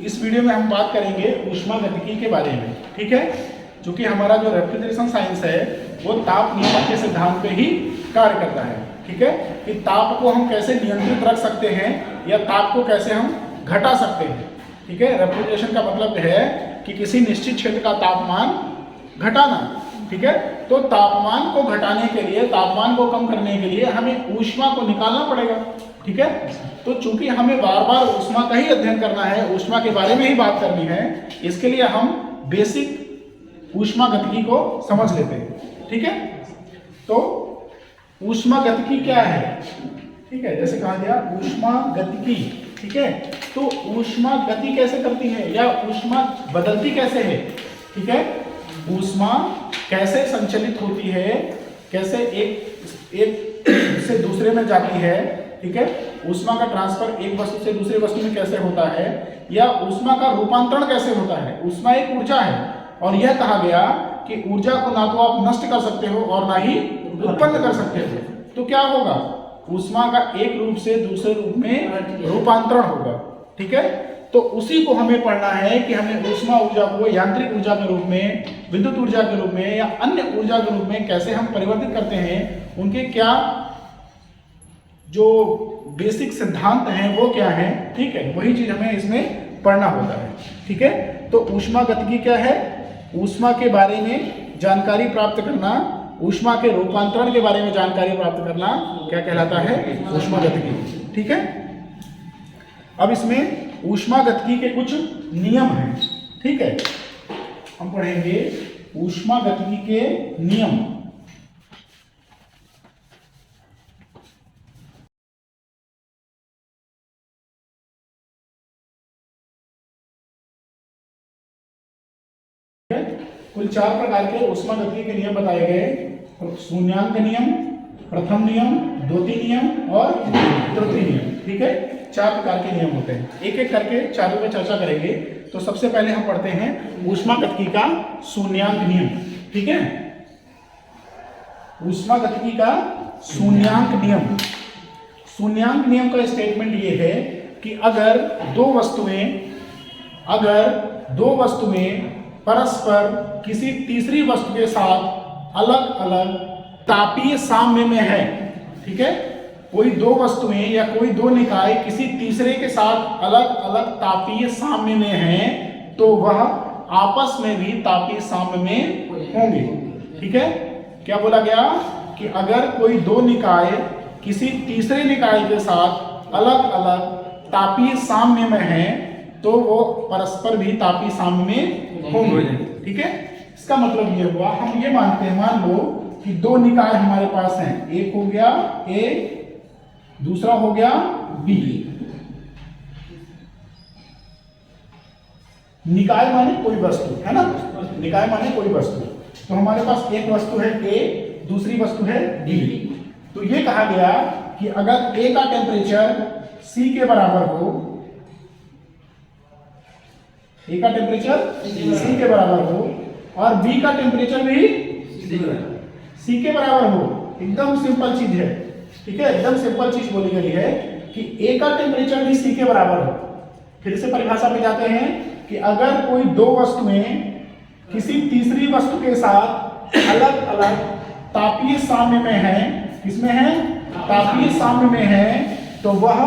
इस वीडियो में हम बात करेंगे ऊष्मागतिकी के बारे में। ठीक है, क्योंकि हमारा जो रेफ्रिजरेशन साइंस है वो ताप नियमन के सिद्धांत पे ही कार्य करता है। ठीक है, कि ताप को हम कैसे नियंत्रित रख सकते हैं या ताप को कैसे हम घटा सकते हैं। ठीक है, रेफ्रिजरेशन का मतलब है कि किसी निश्चित क्षेत्र का तापमान घटाना। ठीक है, तो तापमान को घटाने के लिए, तापमान को कम करने के लिए हमें ऊष्मा को निकालना पड़ेगा। ठीक है, तो चूंकि हमें बार बार ऊष्मा का ही अध्ययन करना है, ऊष्मा के बारे में ही बात करनी है, इसके लिए हम बेसिक ऊष्मागतिकी को समझ लेते हैं। ठीक है, तो ऊष्मागतिकी क्या है? ठीक है, जैसे कहा गया ऊष्मागतिकी। ठीक है, तो ऊष्मा गति कैसे करती है या ऊष्मा बदलती कैसे है? ठीक है, ऊष्मा कैसे संचलित होती है, कैसे एक से दूसरे में जाती है। ठीक है, ऊष्मा का ट्रांसफर एक वस्तु से दूसरे वस्तु में कैसे होता है, या ऊष्मा का रूपांतरण कैसे होता है। ऊष्मा एक ऊर्जा है और यह कहा गया कि ऊर्जा को ना तो आप नष्ट कर सकते हो और ना ही उत्पन्न कर सकते हो। तो क्या होगा, ऊष्मा का एक रूप से दूसरे रूप में रूपांतरण होगा। ठीक है, तो उसी को हमें पढ़ना है कि हमें ऊष्मा ऊर्जा को यांत्रिक ऊर्जा के रूप में, विद्युत ऊर्जा के रूप में या अन्य ऊर्जा के रूप में कैसे हम परिवर्तित करते हैं, उनके क्या जो बेसिक सिद्धांत हैं वो क्या है। ठीक है, वही चीज हमें इसमें पढ़ना होता है। ठीक है, तो ऊष्मागतिकी क्या है? ऊष्मा के बारे में जानकारी प्राप्त करना, ऊष्मा के रूपांतरण के बारे में जानकारी प्राप्त करना क्या कहलाता है? ऊष्मागतिकी। ठीक है, अब इसमें ऊष्मागतिकी के कुछ नियम हैं। ठीक है, हम पढ़ेंगे ऊष्मागतिकी के नियम। कुल 4 प्रकार के ऊष्मागतिकी के नियम बताए गए। शून्यांक नियम, प्रथम नियम, द्वितीय नियम और तृतीय नियम। ठीक है, 4 प्रकार के नियम होते हैं। एक एक करके चारों पे चर्चा करेंगे। तो सबसे पहले हम पढ़ते हैं ऊष्मागतिकी का शून्यांक नियम। ठीक है, ऊष्मागतिकी का शून्यांक नियम। शून्यांक नियम का स्टेटमेंट ये है कि अगर दो वस्तुएं परस्पर किसी तीसरी वस्तु के साथ अलग अलग तापीय साम्य में है। ठीक है, कोई दो वस्तुएं या कोई दो निकाय किसी तीसरे के साथ अलग अलग तापीय साम्य में हैं, तो वह आपस में भी तापीय साम्य में होंगे। ठीक है, क्या बोला गया कि अगर कोई दो निकाय किसी तीसरे निकाय के साथ अलग अलग तापीय साम्य में हैं, तो वो परस्पर भी तापीय साम्य में होंगे। ठीक है, इसका मतलब ये हुआ, हम ये मानते हैं, मान लो कि दो निकाय हमारे पास हैं, एक हो गया ए, दूसरा हो गया बी। निकाय माने कोई वस्तु, है ना? निकाय माने कोई वस्तु। तो हमारे पास एक वस्तु है ए, दूसरी वस्तु है बी। तो ये कहा गया कि अगर ए का टेम्परेचर सी के बराबर हो, ए का टेम्परेचर सी के बराबर हो और बी का टेम्परेचर भी सी के बराबर हो, एकदम सिंपल चीज है। ठीक है, एकदम सिंपल चीज बोली गई है कि ए का टेम्परेचर भी सी के बराबर हो। फिर से परिभाषा पे जाते हैं कि अगर कोई दो वस्तुएं किसी तीसरी वस्तु के साथ अलग अलग तापीय साम्य में हैं, किसमें है? तापीय साम्य में है, तो वह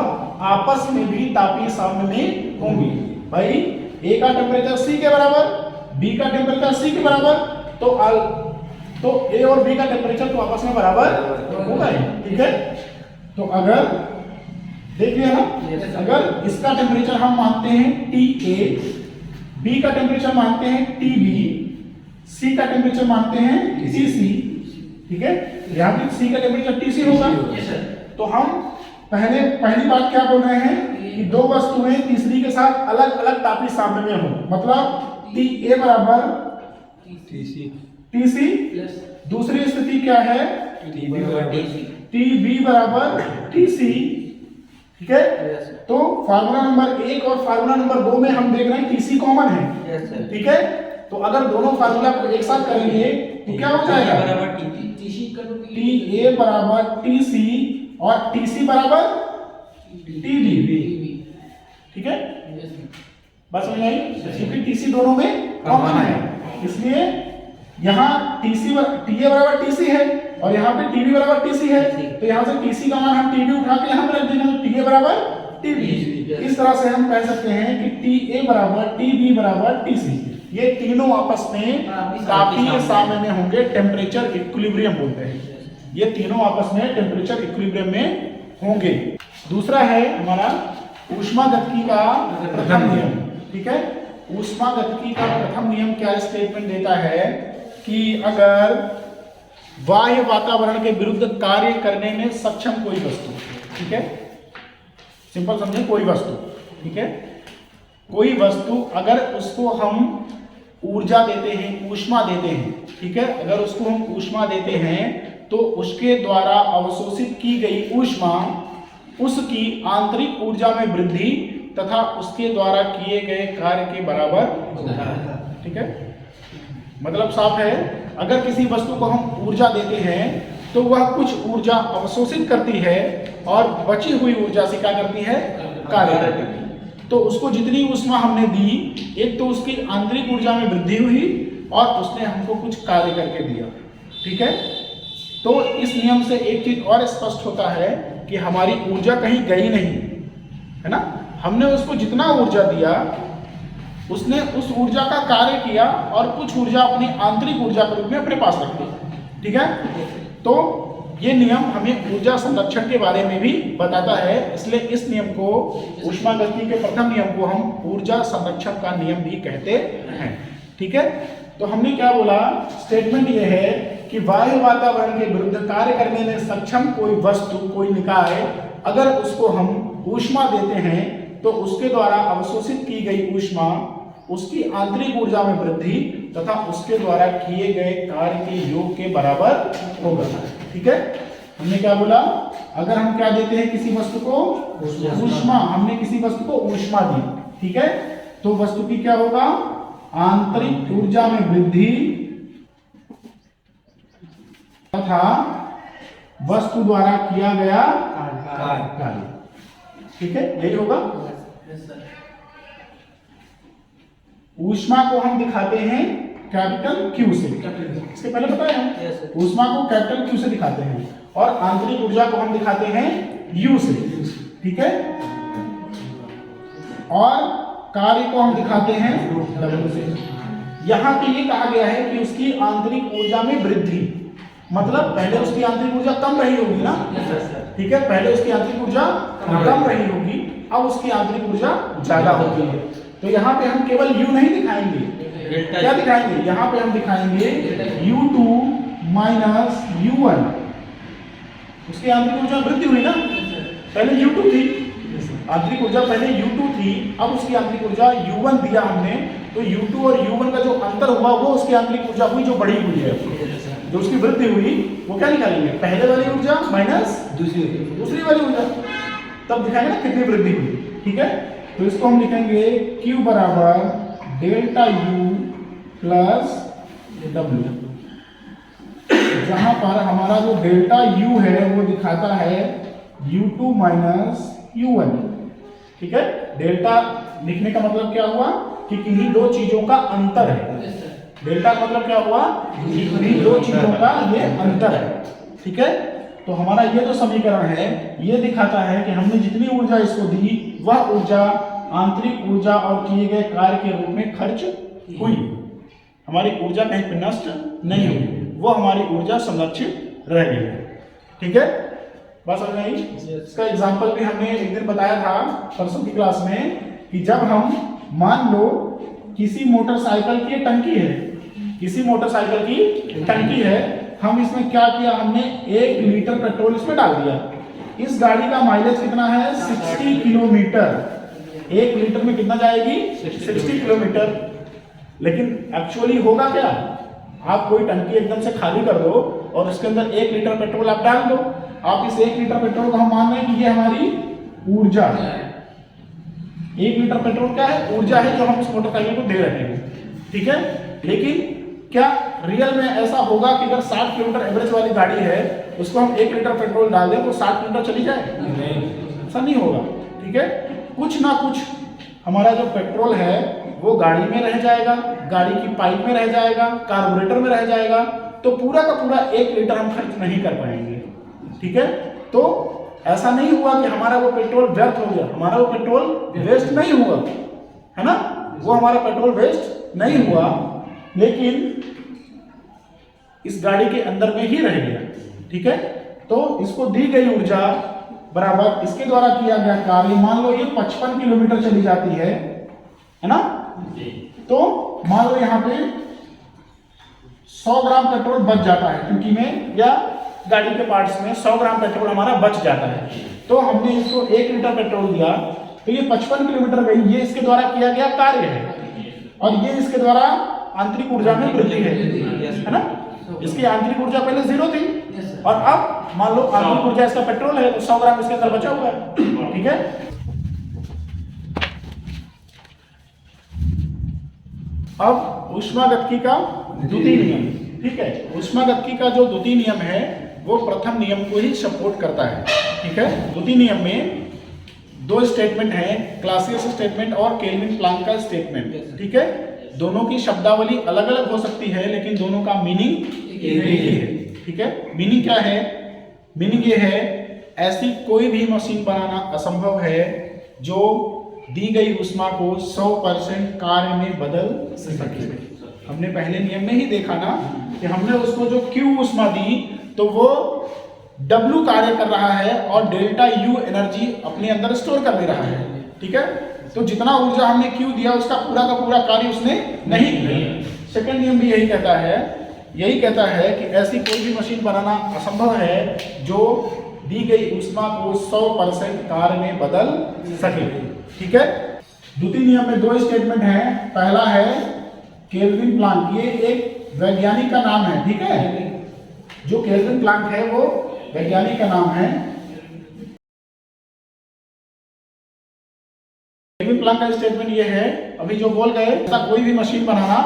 आपस में भी तापीय साम्य में होंगी। भाई ए का टेम्परेचर सी के बराबर, बी का टेम्परेचर सी के बराबर, तो ए और बी का टेम्परेचर तो आपस में बराबर होगा ही। ठीक है, तो अगर देख लिया ना, अगर इसका टेम्परेचर हम मानते हैं TA, बी का टेम्परेचर मानते हैं TB, सी का टेम्परेचर मानते हैं TC। ठीक है, यहाँ पे सी का टेम्परेचर TC होगा। तो हम पहली बात क्या बोल रहे हैं कि दो वस्तुएं तीसरी के साथ अलग अलग तापीय साम्य में हो, मतलब TA बराबर TC, दूसरी स्थिति क्या है? TB बराबर TC। ठीक है, तो फार्मूला नंबर 1 और फार्मूला नंबर 2 में हम देख रहे हैं TC कॉमन है। ठीक है, तो अगर दोनों फार्मूला को एक साथ करेंगे तो क्या हो जाएगा? TA बराबर TC और TC बराबर TB। ठीक है, बस समझ आई, क्योंकि टीसी दोनों में कॉमन है, इसलिए यहाँ टीसी टीए बराबर टीसी है और यहाँ पे टीबी बराबर टीसी है, तो यहाँ से टीसी का मान हम टीबी उठा के यहाँ पे रख देंगे, तो टीए बराबर टीबी। इस तरह से हम कह सकते हैं कि टीए बराबर टीबी बराबर टीसी, ये तीनों आपस में तापीय साम्य होंगे, टेम्परेचर इक्विलिब्रियम बोलते हैं, ये तीनों आपस में टेम्परेचर इक्विलिब्रियम में होंगे। दूसरा है हमारा ऊष्मागतिकी का प्रथम नियम, ठीक है। ऊष्मागतिकी का प्रथम नियम क्या स्टेटमेंट देता है कि अगर बाह्य वातावरण के विरुद्ध कार्य करने में सक्षम कोई वस्तु, ठीक है, सिंपल समझे, कोई वस्तु, ठीक है, कोई वस्तु अगर उसको हम ऊर्जा देते हैं, ऊष्मा देते हैं, ठीक है, अगर उसको हम ऊष्मा देते हैं तो उसके द्वारा अवशोषित की गई ऊष्मा उसकी आंतरिक ऊर्जा में वृद्धि तथा उसके द्वारा किए गए कार्य के बराबर होता है, ठीक है। मतलब साफ है, अगर किसी वस्तु को हम ऊर्जा देते हैं तो वह कुछ ऊर्जा अवशोषित करती है और बची हुई ऊर्जा से क्या करती है, कार्य करती है। तो उसको जितनी ऊष्मा हमने दी, एक तो उसकी आंतरिक ऊर्जा में वृद्धि हुई और उसने हमको कुछ कार्य करके दिया, ठीक है। तो इस नियम से एक चीज और स्पष्ट होता है कि हमारी ऊर्जा कहीं गई नहीं है ना, हमने उसको जितना ऊर्जा दिया उसने उस ऊर्जा का कार्य किया और कुछ ऊर्जा अपनी आंतरिक ऊर्जा के रूप में अपने पास रख ली, ठीक है। तो ये नियम हमें ऊर्जा संरक्षण के बारे में भी बताता है, इसलिए इस नियम को, ऊष्मागतिकी के प्रथम नियम को हम ऊर्जा संरक्षण का नियम भी कहते हैं, ठीक है। तो हमने क्या बोला, स्टेटमेंट ये है कि वायु वातावरण के विरुद्ध कार्य करने में सक्षम कोई वस्तु, कोई निकाय, अगर उसको हम ऊष्मा देते हैं तो उसके द्वारा अवशोषित की गई ऊष्मा उसकी आंतरिक ऊर्जा में वृद्धि तथा उसके द्वारा किए गए कार्य के योग के बराबर होगा, ठीक है। हमने क्या बोला, अगर हम क्या देते हैं किसी वस्तु को ऊष्मा, हमने किसी वस्तु को ऊष्मा दी, ठीक है, तो वस्तु की क्या होगा, आंतरिक ऊर्जा में वृद्धि तथा वस्तु द्वारा किया गया कार्य, ठीक है, यही होगा। ऊष्मा को हम दिखाते हैं कैपिटल क्यू से, इसके पहले बताया ऊष्मा को कैपिटल क्यू से दिखाते हैं और आंतरिक ऊर्जा को हम दिखाते हैं यू से, ठीक है, और कार्य को हम दिखाते हैं डब्ल्यू से। यहाँ पे ये कहा गया है कि उसकी आंतरिक ऊर्जा में वृद्धि, मतलब पहले उसकी आंतरिक ऊर्जा कम रही होगी ना, ठीक है, पहले उसकी आंतरिक ऊर्जा कम रही होगी, अब उसकी आंतरिक ऊर्जा ज्यादा होगी। तो यहाँ पे हम केवल U नहीं दिखाएंगे, क्या दिखाएंगे, यहाँ पे हम दिखाएंगे U2 माइनस U1, उसकी आंतरिक ऊर्जा वृद्धि हुई ना, पहले U2 थी, आंतरिक ऊर्जा पहले U2 थी, अब उसकी आंतरिक ऊर्जा U1 दिया हमने, तो U2 और U1 का जो अंतर हुआ वो उसकी आंतरिक ऊर्जा हुई जो बढ़ी हुई है, जो उसकी वृद्धि हुई वो क्या निकालेंगे, पहले वाली ऊर्जा माइनस दूसरी वाली ऊर्जा, तब दिखाएंगे ना कितनी वृद्धि हुई, ठीक है। तो इसको हम लिखेंगे Q बराबर डेल्टा U प्लस W, जहां पर हमारा जो डेल्टा U है वो दिखाता है U2 माइनस U1, ठीक है। डेल्टा लिखने का मतलब क्या हुआ कि किन्हीं दो चीजों का अंतर है, डेल्टा का मतलब क्या हुआ, किन्हीं दो चीजों का ये अंतर है, ठीक है। तो हमारा ये जो समीकरण है ये दिखाता है कि हमने जितनी ऊर्जा इसको दी वह ऊर्जा आंतरिक ऊर्जा और किए गए कार्य के रूप में खर्च हुई, हमारी ऊर्जा कहीं पर नष्ट नहीं हुई, वो हमारी ऊर्जा संरक्षित रह गई है, ठीक है। बस समझ आई। इसका एग्जांपल भी हमने एक दिन बताया था परसों की क्लास में कि जब हम मान लो किसी मोटरसाइकिल की टंकी है, किसी मोटरसाइकिल की टंकी है, हम इसमें क्या किया, हमने 1 लीटर पेट्रोल इसमें डाल दिया, इस गाड़ी का माइलेज कितना है 60 किलोमीटर, 1 लीटर में कितना जाएगी 60 किलोमीटर। लेकिन एक्चुअली होगा क्या, आप कोई टंकी एकदम से खाली कर दो और उसके अंदर 1 लीटर पेट्रोल आप डाल दो, आप इस 1 लीटर पेट्रोल को हम मान रहे हैं कि ये हमारी ऊर्जा है, 1 लीटर पेट्रोल क्या है, ऊर्जा है जो हम उस मोटरसाइकिल को दे रहे हैं, ठीक है। लेकिन क्या रियल में ऐसा होगा कि अगर 60 किलोमीटर एवरेज वाली गाड़ी है उसको हम 1 लीटर पेट्रोल डाल दें तो 60 किलोमीटर चली जाए, ऐसा नहीं होगा, ठीक है। कुछ ना कुछ हमारा जो पेट्रोल है वो गाड़ी में रह जाएगा, गाड़ी की पाइप में रह जाएगा, कार्बोरेटर में रह जाएगा, तो पूरा का पूरा 1 लीटर हम खर्च नहीं कर पाएंगे। ठीक है, तो ऐसा नहीं हुआ कि हमारा वो पेट्रोल व्यर्थ हो गया, हमारा वो पेट्रोल वेस्ट नहीं हुआ, है ना, वो हमारा पेट्रोल वेस्ट नहीं हुआ, लेकिन इस गाड़ी के अंदर में ही रह गया। ठीक है, तो इसको दी गई ऊर्जा बराबर इसके द्वारा किया गया कार्य, मान लो ये 55 किलोमीटर चली जाती है ना, तो मान लो यहाँ पे 100 ग्राम पेट्रोल बच जाता है, क्योंकि में या गाड़ी के पार्ट्स में 100 ग्राम पेट्रोल हमारा बच जाता है। तो हमने इसको 1 लीटर पेट्रोल दिया, तो ये 55 किलोमीटर गई, ये इसके द्वारा किया गया कार्य है, और ये इसके द्वारा आंतरिक ऊर्जा में वृद्धि है ना। इसकी आंतरिक ऊर्जा पहले 0 थी, और अब मान लो आंतरिक ऊर्जा इसका पेट्रोल है, तो 100 ग्राम इसके अंदर बचा हुआ है। ठीक है, अब ऊष्मागतिकी का द्वितीय नियम। ठीक है, ऊष्मागतिकी का जो द्वितीय नियम है वो प्रथम नियम को ही सपोर्ट करता है। ठीक है, द्वितीय नियम में 2 स्टेटमेंट है, क्लासियस स्टेटमेंट और केल्विन प्लांक का स्टेटमेंट। ठीक है, दोनों की शब्दावली अलग अलग हो सकती है, लेकिन दोनों का मीनिंग एक ही है। ठीक है, मीनिंग क्या है? मीनिंग ये है, ऐसी कोई भी मशीन बनाना असंभव है जो दी गई ऊष्मा को 100% कार्य में बदल सके। हमने पहले नियम में ही देखा ना कि हमने उसको जो Q ऊष्मा दी तो वो W कार्य कर रहा है और डेल्टा U एनर्जी अपने अंदर स्टोर कर ले रहा है। ठीक है, तो जितना ऊर्जा हमने Q दिया उसका पूरा का पूरा कार्य उसने नहीं किया। सेकंड नियम भी यही कहता है कि ऐसी कोई भी मशीन बनाना असंभव है जो दी गई ऊष्मा को 100% कार्य में बदल सके। ठीक है, द्वितीय नियम में 2 स्टेटमेंट हैं। पहला है केल्विन प्लांक, ये एक वैज्ञानिक का नाम है। ठीक है, जो केल्विन प्लांक है वो वैज्ञानिक का नाम है। केल्विन प्लांक का स्टेटमेंट ये है, अभी जो बोल गए, ऐसा कोई भी मशीन बनाना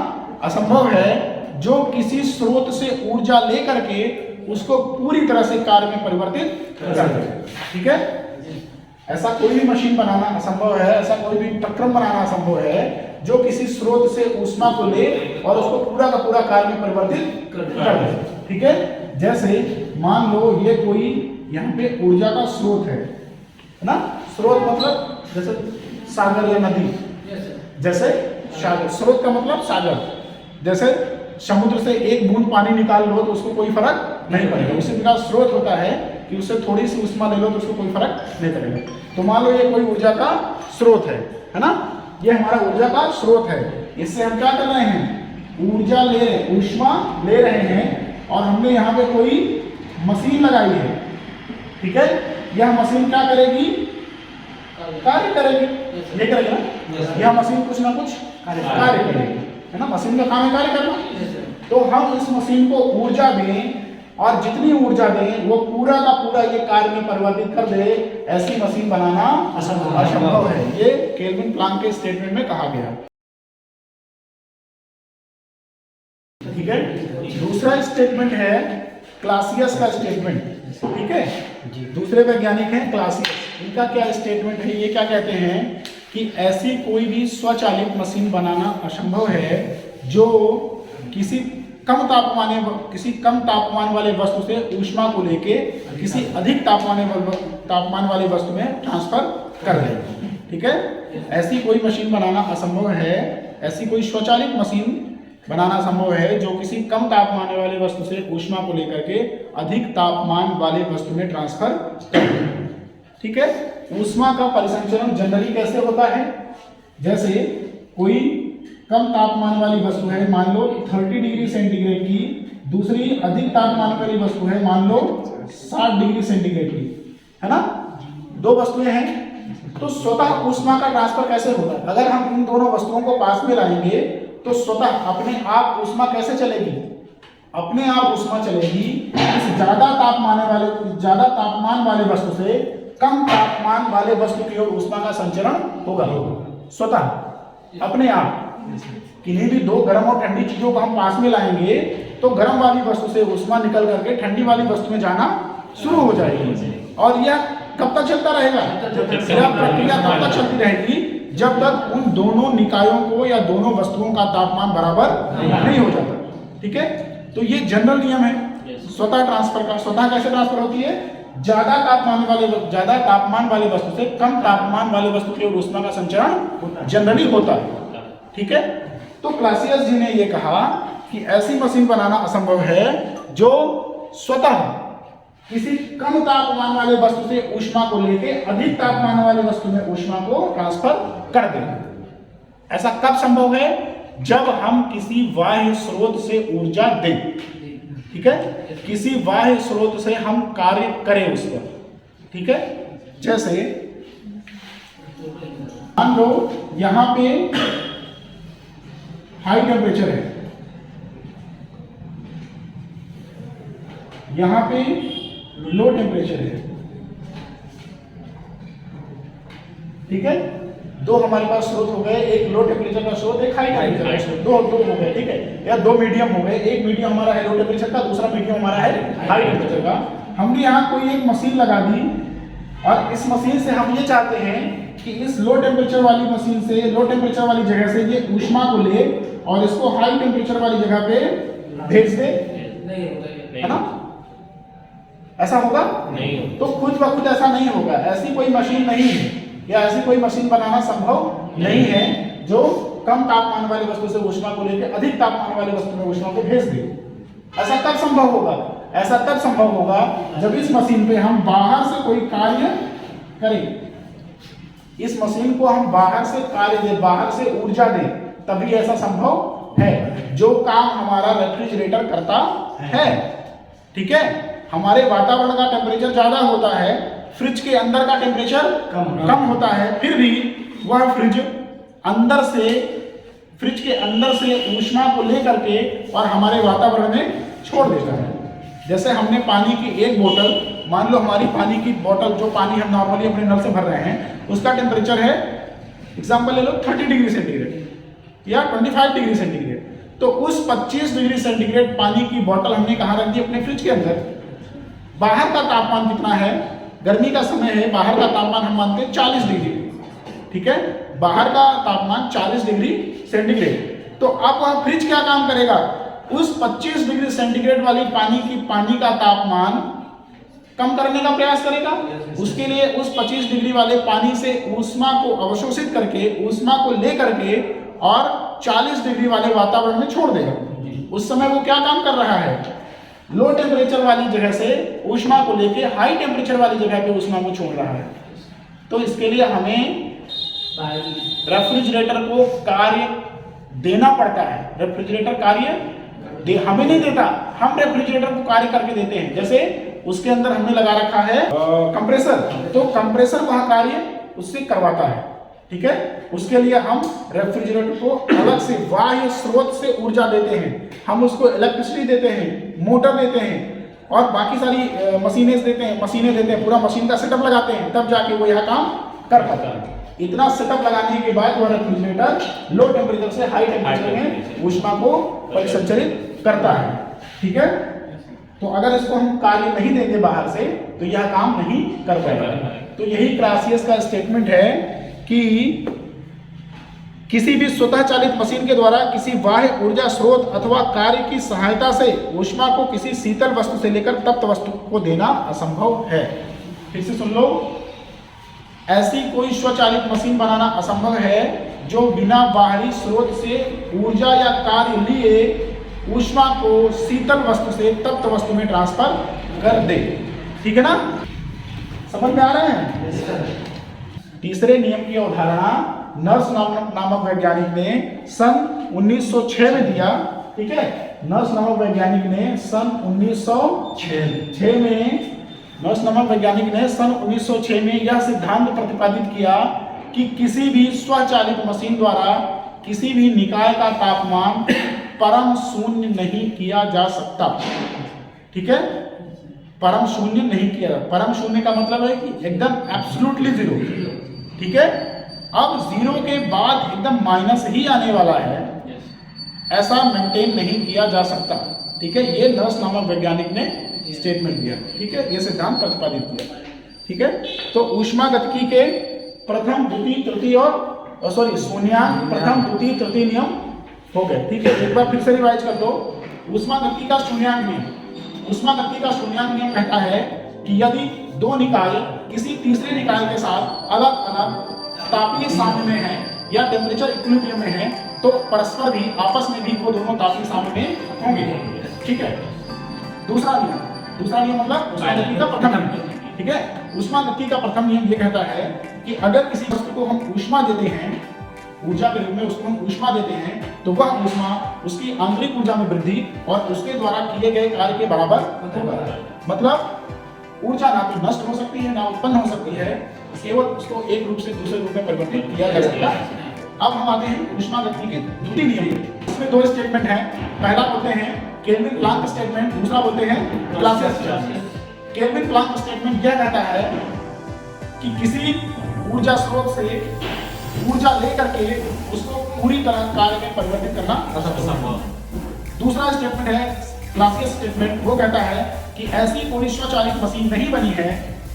असंभव है जो किसी स्रोत से ऊर्जा लेकर के उसको पूरी तरह से कार्य में परिवर्तित कर दे। ठीक है, ऐसा कोई भी मशीन बनाना असंभव है, ऐसा कोई भी उपकरण बनाना असंभव है जो किसी स्रोत से ऊष्मा को ले और उसको पूरा का पूरा कार्य में परिवर्तित कर दे। ठीक है, जैसे मान लो ये कोई यहाँ पे ऊर्जा का स्रोत है ना, स्रोत मतलब जैसे सागर या नदी, जैसे सागर, स्रोत का मतलब सागर। जैसे समुद्र से एक बूंद पानी निकाल लो तो उसको कोई फर्क नहीं पड़ेगा, उसी प्रकार स्रोत होता है कि उससे थोड़ी सी ऊष्मा ले लो तो उसको कोई फर्क नहीं पड़ेगा। तो मान लो ये कोई ऊर्जा का स्रोत है ना, ये हमारा ऊर्जा का स्रोत है। इससे हम क्या कर रहे हैं? ऊर्जा ले रहे, ऊष्मा ले रहे हैं, और हमने यहाँ पे कोई मशीन लगाई है। ठीक है, यह मशीन क्या करेगी? कार्य करेगी, ये करेगी ना, यह मशीन कुछ ना कुछ कार्य करेगी, है ना, मशीन का काम है कार्य करना। तो हम इस मशीन को ऊर्जा दें और जितनी ऊर्जा दें वो पूरा का पूरा ये कार्य में परिवर्तित कर दे, ऐसी मशीन बनाना असंभव है। ये केल्विन प्लांक के स्टेटमेंट में कहा गया। ठीक है, दूसरा स्टेटमेंट है क्लासियस का स्टेटमेंट। ठीक है, दूसरे वैज्ञानिक हैं क्लासियस, इनका क्या स्टेटमेंट है? ये क्या कहते हैं कि ऐसी कोई भी स्वचालित मशीन बनाना असंभव है जो किसी कम तापमान वाले वस्तु से ऊष्मा को लेके किसी अधिक तापमान वाले वस्तु में ट्रांसफर कर दे। ठीक है, ऐसी कोई मशीन बनाना असंभव है, ऐसी कोई स्वचालित मशीन बनाना संभव है जो किसी कम तापमान वाले वस्तु से ऊष्मा को लेकर के अधिक तापमान वाले वस्तु में ट्रांसफर कर दे। ठीक है, ऊष्मा का परिसंचरण जनरली कैसे होता है? जैसे कोई कम तापमान वाली वस्तु है, मान लो 30 डिग्री सेंटीग्रेड की, दूसरी अधिक तापमान वाली वस्तु है, मान लो 60 डिग्री सेंटीग्रेड की, है ना, 2 वस्तुएं हैं, तो स्वतः ऊष्मा का ट्रांसफर कैसे होगा? अगर हम इन दोनों वस्तुओं को पास में लाएंगे तो स्वतः अपने आप ऊष्मा कैसे चलेगी? अपने आप ऊष्मा चलेगी इस ज्यादा तापमान वाले वस्तु से कम तापमान वाले वस्तु की ओर ऊष्मा का संचरण होगा स्वतः अपने आप। किन्हीं भी 2 गर्म और ठंडी चीजों को हम पास में लाएंगे तो गर्म वाली वस्तु से ऊष्मा निकल करके ठंडी वाली वस्तु में जाना शुरू हो जाएगी। और यह कब तक चलता रहेगा? यह प्रक्रिया तब तक चलती रहेगी जब तक उन दोनों निकायों को या दोनों वस्तुओं का तापमान बराबर नहीं हो जाता। ठीक है, तो ये जनरल नियम है स्वतः ट्रांसफर का। स्वतः कैसे ट्रांसफर होती है? ज्यादा तापमान वाले वस्तु से कम तापमान वाले वस्तु की ओर ऊष्मा का संचरण जनरली होता है। ठीक है, तो क्लासियस जी ने यह कहा कि ऐसी मशीन बनाना असंभव है जो स्वतः किसी कम तापमान वाले वस्तु से ऊष्मा को लेके अधिक तापमान वाले वस्तु में ऊष्मा को ट्रांसफर कर दे। ऐसा कब संभव है? जब हम किसी बाह्य स्रोत से ऊर्जा दें। ठीक है, किसी बाह्य स्रोत से हम कार्य करें उस पर। ठीक है, जैसे मान लो यहां पे हाई टेम्परेचर है, यहां पे लो टेम्परेचर है। ठीक है, दो हमारे पास स्रोत हो गए, एक लो टेम्परेचर का स्रोत, एक हाई टेम्परेचर का स्रोत, दो हो गए। ठीक है, या दो मीडियम हो गए, एक मीडियम हमारा है लो टेम्परेचर का, दूसरा मीडियम हमारा है हाई टेम्परेचर का। हमने यहाँ कोई एक मशीन लगा दी और इस मशीन से हम ये चाहते हैं कि इस लो टेम्परेचर वाली मशीन से, लो टेम्परेचर वाली जगह से ये ऊष्मा को ले और इसको हाई टेम्परेचर वाली जगह पे भेज दे, है ना? ऐसा होगा? नहीं। तो खुद ब खुद ऐसा नहीं होगा। ऐसी कोई मशीन नहीं है या ऐसी कोई मशीन बनाना संभव नहीं है जो कम तापमान वाली वस्तु से ऊष्मा को लेकर अधिक तापमान वाली वस्तु में ऊष्मा को भेज दे। ऐसा तब संभव होगा, ऐसा तब संभव होगा जब इस मशीन पे हम बाहर से कोई कार्य करें। इस मशीन को हम बाहर से कार्य दें, बाहर से ऊर्जा दें, तभी ऐसा संभव है। जो काम हमारा रेफ्रिजरेटर करता है। ठीक है, हमारे वातावरण का टेम्परेचर ज्यादा होता है, फ्रिज के अंदर का टेम्परेचर कम होता है, फिर भी वह फ्रिज के अंदर से ऊष्मा को लेकर के और हमारे वातावरण में छोड़ देता है। जैसे हमने पानी की एक बोतल, मान लो हमारी पानी की बोतल, जो पानी हम नॉर्मली अपने नल से भर रहे हैं, उसका टेम्परेचर है, एग्जाम्पल ले लो 30 डिग्री सेंटीग्रेड या 25 डिग्री सेंटीग्रेड। तो उस 25 डिग्री सेंटीग्रेड पानी की बोतल हमने कहाँ रख दी? अपने फ्रिज के अंदर। बाहर का तापमान कितना है? गर्मी का समय है, बाहर का तापमान हम मानते हैं 40 डिग्री। ठीक है, बाहर का तापमान 40 डिग्री सेंटीग्रेड। तो अब वह फ्रिज क्या काम करेगा? उस 25 डिग्री सेंटीग्रेड वाली पानी का तापमान कम करने का प्रयास करेगा। उसके लिए उस 25 डिग्री वाले पानी से ऊष्मा को अवशोषित करके, ऊष्मा को ले करके और 40 डिग्री वाले वातावरण में छोड़ देगा। उस समय वो क्या काम कर रहा है? लो टेम्परेचर वाली जगह से ऊष्मा को लेके हाई टेम्परेचर वाली जगह पे ऊष्मा को छोड़ रहा है। तो इसके लिए हमें रेफ्रिजरेटर को कार्य देना पड़ता है। रेफ्रिजरेटर कार्य हमें नहीं देता, हम रेफ्रिजरेटर को कार्य करके देते हैं। जैसे उसके अंदर हमने लगा रखा है कंप्रेसर, तो कंप्रेसर वह कार्य उससे करवाता है। ठीक है, उसके लिए हम रेफ्रिजरेटर को अलग से बाह्य स्रोत से ऊर्जा देते हैं। हम उसको इलेक्ट्रिसिटी देते हैं, मोटर देते हैं और बाकी सारी मशीनें देते हैं, पूरा मशीन का सेटअप लगाते हैं, तब जाके वो यह काम कर पाता है। इतना सेटअप लगाने के बाद वह रेफ्रिजरेटर लो टेम्परेचर से हाई टेम्परेचर में ऊष्मा को परिसंचरित करता है। ठीक है, तो अगर इसको हम कार्य नहीं देंगे बाहर से तो यह काम नहीं कर पाएगा। तो यही क्लासियस का स्टेटमेंट है कि किसी भी स्वतः चालित मशीन के द्वारा किसी बाह्य ऊर्जा स्रोत अथवा कार्य की सहायता से ऊष्मा को किसी शीतल वस्तु से लेकर तप्त वस्तु को देना असंभव है। फिर से सुन लो, ऐसी कोई स्वचालित मशीन बनाना असंभव है जो बिना बाहरी स्रोत से ऊर्जा या कार्य लिए ऊष्मा को शीतल वस्तु से तप्त वस्तु में ट्रांसफर कर दे। ठीक है ना, समझ में आ रहे हैं? तीसरे नियम की अवधारणा नर्स नामक वैज्ञानिक ने सन 1906 में दिया। ठीक है, नर्स नामक वैज्ञानिक ने सन 1906 में नर्स नामक वैज्ञानिक ने सन 1906 में यह सिद्धांत प्रतिपादित किया कि किसी भी स्वचालित मशीन द्वारा किसी भी निकाय का तापमान परम शून्य नहीं किया जा सकता। ठीक है, परम शून्य नहीं किया। परम शून्य का मतलब है कि एकदम एब्सोल्युटली जीरो। ठीक है, अब जीरो के बाद एकदम माइनस ही आने वाला है, ऐसा मेंटेन नहीं किया जा सकता। ठीक है, ये नर्स नामक वैज्ञानिक ने स्टेटमेंट दिया। ठीक है, ये सिद्धांत प्रतिपादित किया। ठीक है, तो ऊष्मा गतिकी के प्रथम, द्वितीय, तृतीय और सॉरी शून्यांक, प्रथम, द्वितीय, तृतीय नियम हो गए। ठीक है, एक बार फिर से रिवाइज कर दो। ऊष्मागतिकी का शून्यांक नियम, ऊष्मागतिकी का शून्यांक नियम कहता है कि यदि दो निकाय किसी तीसरे निकाय के साथ अलग अलग तापीय साम्य में है या टेम्परेचर इक्विलिब्रियम में है तो परस्पर भी आपस में भी वो दोनों तापीय साम्य में होंगे। ठीक है, दूसरा नियम मतलब ऊष्मागतिकी का प्रथम नियम। ठीक है, ऊष्मागतिकी का प्रथम नियम ये कहता है कि अगर किसी वस्तु को हम ऊष्मा देते हैं, ऊर्जा के रूप में उसको हम ऊष्मा देते हैं, तो वह ऊष्मा उसकी आंतरिक ऊर्जा में वृद्धि और उसके द्वारा किए गए कार्य के बराबर होगा। मतलब ऊर्जा ना तो नष्ट हो सकती है ना उत्पन्न हो सकती है, केवल उसको एक रूप से दूसरे रूप में परिवर्तित किया जा सकता है। अब हम आते हैं ऊष्मागतिकी के द्वितीय नियम। इसमें दो स्टेटमेंट हैं। पहला बोलते हैं केल्विन प्लांक स्टेटमेंट, दूसरा बोलते हैं Clausius statement. Kelvin Planck statement यह कहता है कि किसी ऊर्जा स्रोत से ऊर्जा लेकर के उसको पूरी तरह कार्य में परिवर्तित करना असंभव। दूसरा स्टेटमेंट है क्लासियस स्टेटमेंट, वो कहता है कि ऐसी कोई स्वचालित मशीन नहीं बनी है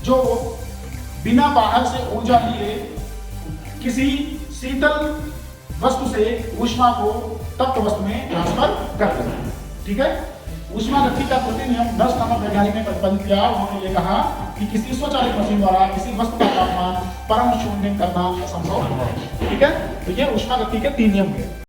जो बिना बाहर से ऊर्जा लिए किसी शीतल वस्तु से ऊष्मा को तप्त वस्तु में ट्रांसफर कर सके। ठीक है, ऊष्मागतिकी का तृतीय नियम नर्स नामक वैज्ञानिक ने प्रतिपादित किया। उन्होंने ये कहा कि किसी स्वचालित मशीन द्वारा किसी वस्तु का तापमान परम शून्य करना असंभव है। ठीक है, तो ये ऊष्मागतिकी के 3 नियम है।